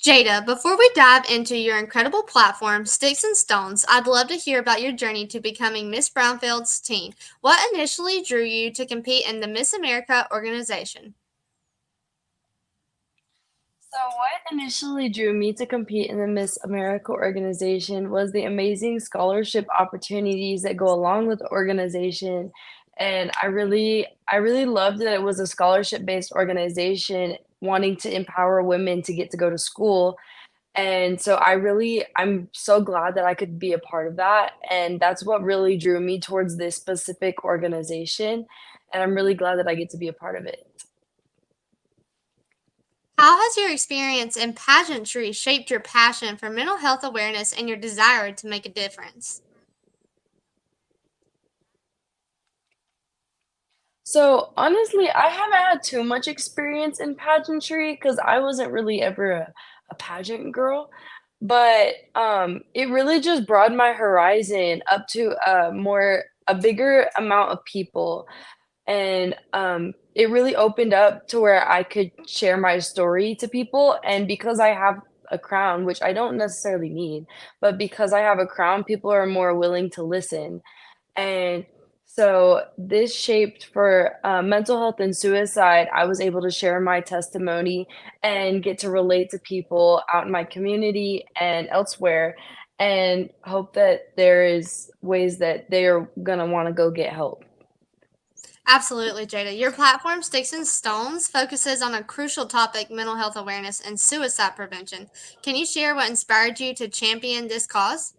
Jada, before we dive into your incredible platform, Sticks and Stones, I'd love to hear about your journey to becoming Miss Brownfield's teen. What initially drew you to compete in the Miss America organization? So, what initially drew me to compete in the Miss America organization was the amazing scholarship opportunities that go along with the organization. And I really loved that it was a scholarship-based organization wanting to empower women to get to go to school. And so I'm so glad that I could be a part of that. And that's what really drew me towards this specific organization. And I'm really glad that I get to be a part of it. How has your experience in pageantry shaped your passion for mental health awareness and your desire to make a difference? So, honestly, I haven't had too much experience in pageantry because I wasn't really ever a pageant girl, but, it really just broadened my horizon up to a bigger amount of people, and, it really opened up to where I could share my story to people, and because I have a crown, which I don't necessarily need, but because I have a crown, people are more willing to listen. And so this shaped for mental health and suicide. I was able to share my testimony and get to relate to people out in my community and elsewhere, and hope that there is ways that they are gonna want to go get help. Absolutely, Jada. Your platform, Sticks and Stones, focuses on a crucial topic mental health awareness and suicide prevention. Can you share what inspired you to champion this cause?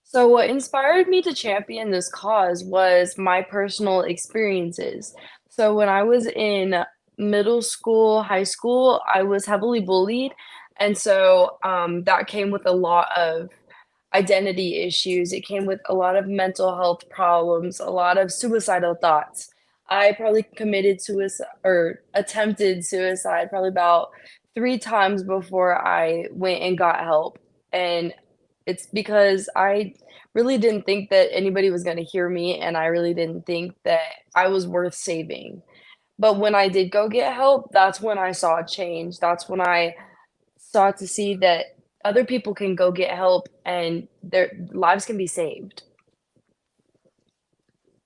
So, what inspired me to champion this cause was my personal experiences. So, when I was in middle school, high school, I was heavily bullied. And so that came with a lot of identity issues. It came with a lot of mental health problems, a lot of suicidal thoughts. I probably committed suicide or attempted suicide probably about 3 times before I went and got help. And it's because I really didn't think that anybody was gonna hear me, and I really didn't think that I was worth saving. But when I did go get help, that's when I saw a change. That's when I saw to see that other people can go get help and their lives can be saved.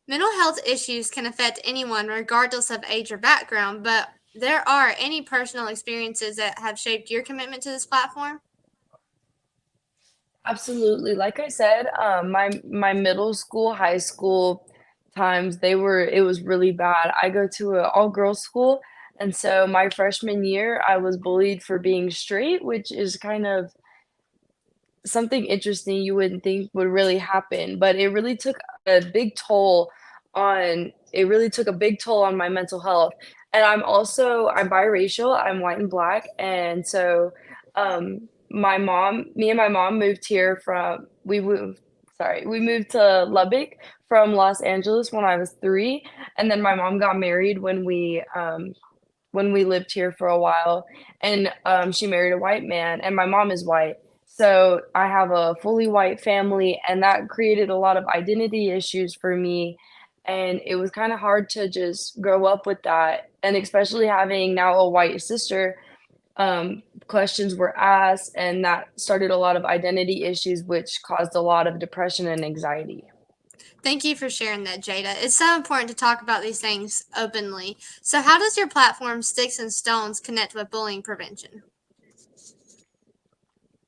Mental health issues can affect anyone regardless of age or background, but there are any personal experiences that have shaped your commitment to this platform? Absolutely. Like I said, my middle school, high school times, it was really bad. I go to a all-girls school, and so my freshman year, I was bullied for being straight, which is kind of something interesting you wouldn't think would really happen, but it really took a big toll on my mental health. And I'm biracial, I'm white and black, and so, me and my mom moved here from we moved to Lubbock from Los Angeles when I was 3, and then my mom got married when we lived here for a while, and, she married a white man, and my mom is white. So, I have a fully white family, and that created a lot of identity issues for me, and it was kinda hard to just grow up with that, and especially having now a white sister, questions were asked, and that started a lot of identity issues, which caused a lot of depression and anxiety. Thank you for sharing that, Jada. It's so important to talk about these things openly. So, how does your platform, Sticks and Stones, connect with bullying prevention?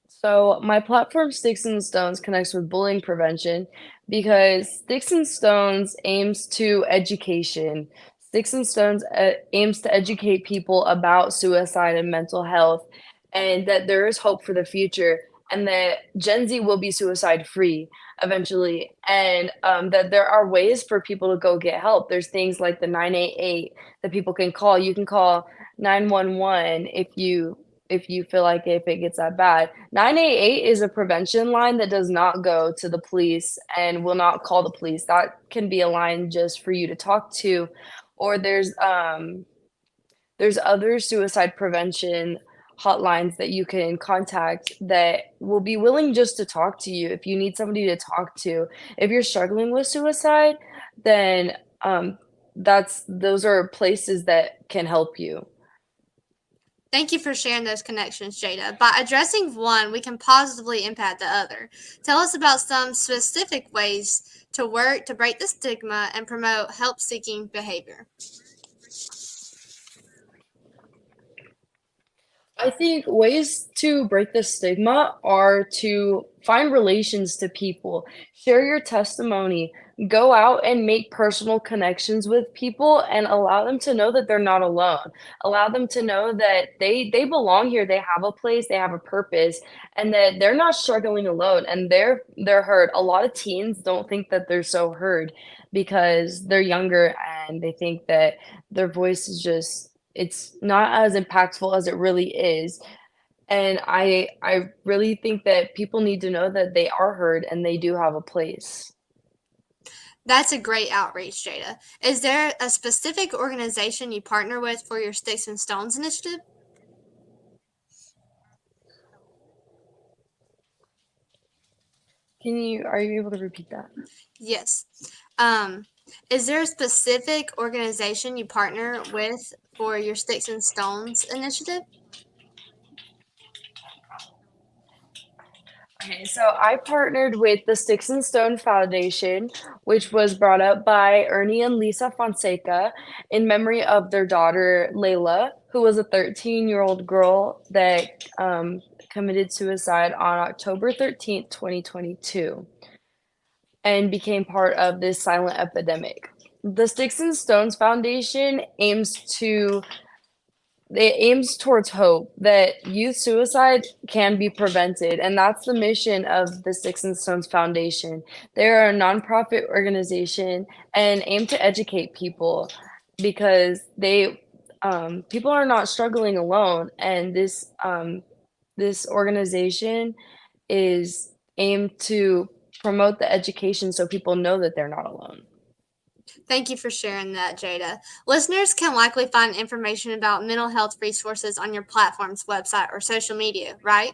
So my platform Sticks and Stones connects with bullying prevention because Sticks and Stones aims to education. Sticks and Stones aims to educate people about suicide and mental health, and that there is hope for the future, and that Gen Z will be suicide free eventually, and that there are ways for people to go get help. There's things like the 988 that people can call. You can call 911 if you feel like if it gets that bad. 988 is a prevention line that does not go to the police and will not call the police. That can be a line just for you to talk to. Or there's other suicide prevention hotlines that you can contact that will be willing just to talk to you if you need somebody to talk to. If you're struggling with suicide, then those are places that can help you. Thank you for sharing those connections, Jada. By addressing one, we can positively impact the other. Tell us about some specific ways to work to break the stigma and promote help seeking behavior. I think ways to break the stigma are to find relations to people, share your testimony, go out and make personal connections with people and allow them to know that they're not alone. Allow them to know that they belong here, they have a place, they have a purpose, and that they're not struggling alone and they're heard. A lot of teens don't think that they're so heard because they're younger and they think that their voice is just it's not as impactful as it really is, and I really think that people need to know that they are heard and they do have a place. That's a great outreach, Jada. Is there a specific organization you partner with for your Sticks and Stones initiative? Are you able to repeat that? Yes. Um, is there a specific organization you partner with for your Sticks and Stones initiative? Okay, so I partnered with the Sticks and Stone Foundation, which was brought up by Ernie and Lisa Fonseca in memory of their daughter, Layla, who was a 13-year-old girl that committed suicide on October 13th, 2022, and became part of this silent epidemic. The Sticks and Stones Foundation aims towards hope that youth suicide can be prevented, and that's the mission of the Sticks and Stones Foundation. They're a nonprofit organization and aim to educate people because they people are not struggling alone, and this organization is aimed to promote the education so people know that they're not alone. Thank you for sharing that, Jada. Listeners can likely find information about mental health resources on your platform's website or social media, right?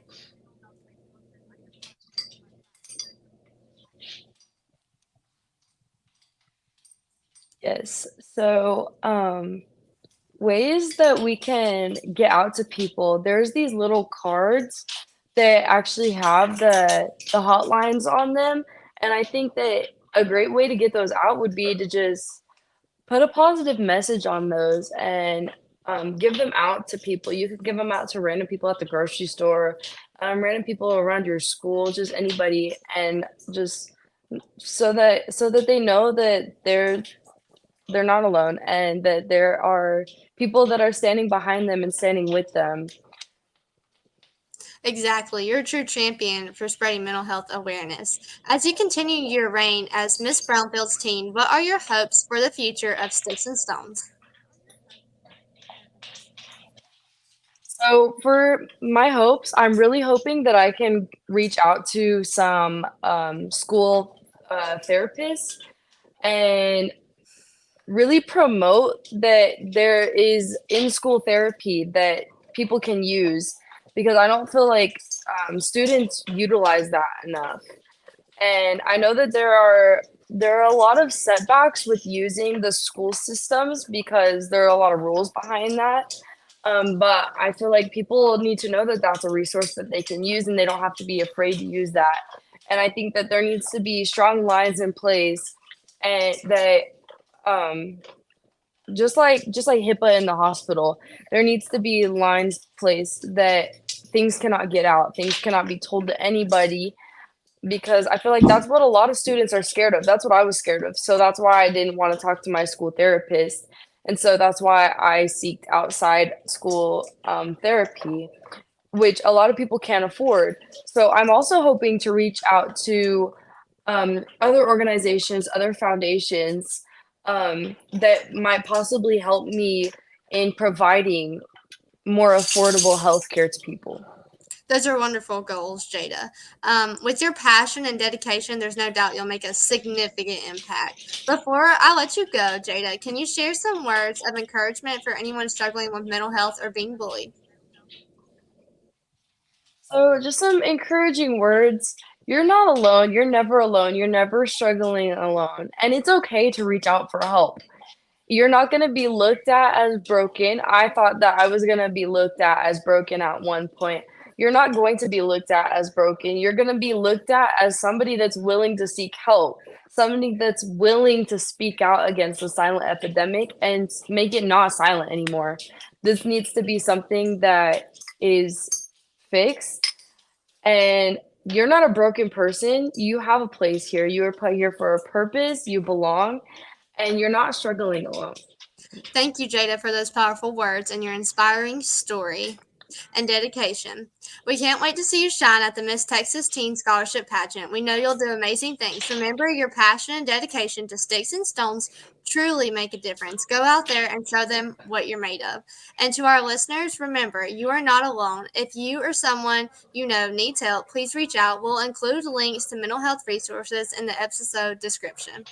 Yes. So, ways that we can get out to people, there's these little cards that actually have the hotlines on them, and I think that a great way to get those out would be to just put a positive message on those and, give them out to people. You could give them out to random people at the grocery store, random people around your school, just anybody, and just so that they know that they're not alone and that there are people that are standing behind them and standing with them. Exactly. You're a true champion for spreading mental health awareness. As you continue your reign as Miss Brownfield's teen, what are your hopes for the future of Sticks and Stones? So for my hopes, I'm really hoping that I can reach out to some school therapists and really promote that there is in-school therapy that people can use because I don't feel like students utilize that enough. And I know that there are a lot of setbacks with using the school systems because there are a lot of rules behind that. But I feel like people need to know that that's a resource that they can use and they don't have to be afraid to use that. And I think that there needs to be strong lines in place and that um, just like HIPAA in the hospital, there needs to be lines placed that things cannot get out, things cannot be told to anybody because I feel like that's what a lot of students are scared of. That's what I was scared of. So that's why I didn't want to talk to my school therapist. And so that's why I seeked outside school therapy, which a lot of people can't afford. So I'm also hoping to reach out to other organizations, other foundations that might possibly help me in providing more affordable healthcare to people. Those are wonderful goals, Jada. With your passion and dedication, there's no doubt you'll make a significant impact. Before I let you go, Jada, can you share some words of encouragement for anyone struggling with mental health or being bullied? So, just some encouraging words. You're not alone. You're never alone. You're never struggling alone. And it's okay to reach out for help. You're not gonna be looked at as broken. I thought that I was gonna be looked at as broken at one point. You're not going to be looked at as broken. You're gonna be looked at as somebody that's willing to seek help, somebody that's willing to speak out against the silent epidemic and make it not silent anymore. This needs to be something that is fixed, and you're not a broken person. You have a place here. You were put here for a purpose. You belong, and you're not struggling alone. Thank you, Jada, for those powerful words and your inspiring story and dedication. We can't wait to see you shine at the Miss Texas Teen Scholarship Pageant. We know you'll do amazing things. Remember, your passion and dedication to sticks and stones truly make a difference. Go out there and show them what you're made of. And to our listeners, remember, you are not alone. If you or someone you know needs help, please reach out. We'll include links to mental health resources in the episode description.